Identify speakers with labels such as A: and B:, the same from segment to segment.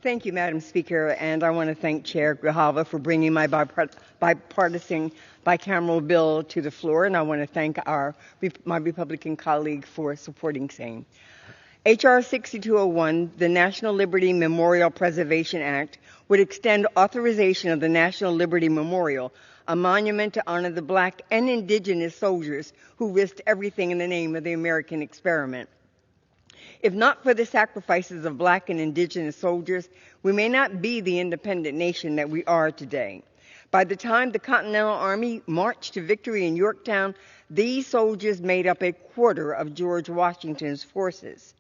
A: Thank you, Madam Speaker, and I want to thank Chair Grijalva for bringing my bipartisan bicameral bill to the floor, and I want to thank my Republican colleague for supporting same. H.R. 6201, the National Liberty Memorial Preservation Act, would extend authorization of the National Liberty Memorial, a monument to honor the Black and Indigenous soldiers who risked everything in the name of the American experiment. If not for the sacrifices of Black and Indigenous soldiers, we may not be the independent nation that we are today. By the time the Continental Army marched to victory in Yorktown, these soldiers made up a quarter of George Washington's forces.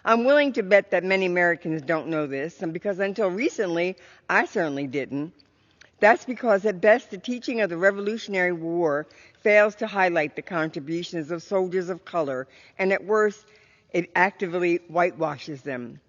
A: I'm willing to bet that many Americans don't know this, and because until recently, I certainly didn't. That's because at best, the teaching of the Revolutionary War fails to highlight the contributions of soldiers of color, and at worst, it actively whitewashes them.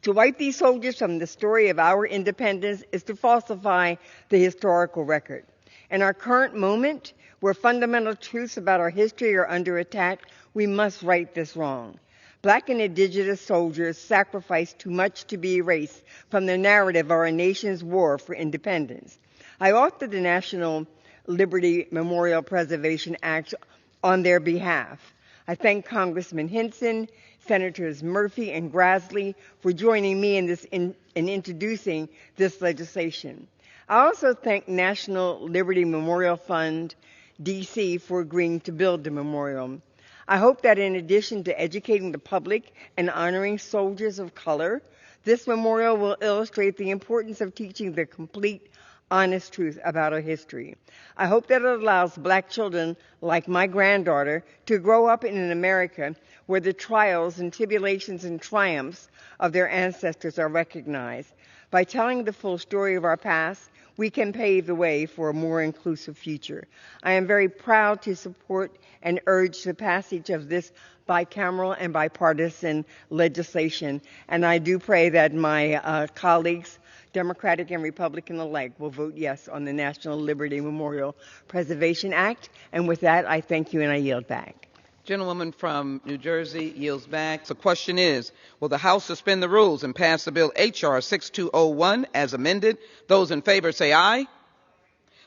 A: To wipe these soldiers from the story of our independence is to falsify the historical record. In our current moment, where fundamental truths about our history are under attack, we must right this wrong. Black and Indigenous soldiers sacrificed too much to be erased from the narrative of our nation's war for independence. I authored the National Liberty Memorial Preservation Act on their behalf. I thank Congressman Hinson, Senators Murphy and Grassley for joining me in introducing this legislation. I also thank National Liberty Memorial Fund, DC, for agreeing to build the memorial. I hope that in addition to educating the public and honoring soldiers of color, this memorial will illustrate the importance of teaching the complete, honest truth about our history. I hope that it allows Black children, like my granddaughter, to grow up in an America where the trials and tribulations and triumphs of their ancestors are recognized. By telling the full story of our past, we can pave the way for a more inclusive future. I am very proud to support and urge the passage of this bicameral and bipartisan legislation, and I do pray that my colleagues, Democratic and Republican alike, will vote yes on the National Liberty Memorial Preservation Act. And with that, I thank you and I yield back.
B: Gentlewoman from New Jersey yields back. The question is, will the House suspend the rules and pass the bill H.R. 6201 as amended? Those in favor say aye.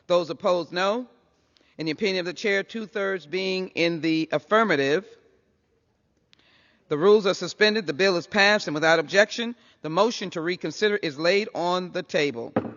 B: Those opposed, no. In the opinion of the chair, 2/3 being in the affirmative, the rules are suspended, the bill is passed, and without objection, the motion to reconsider is laid on the table.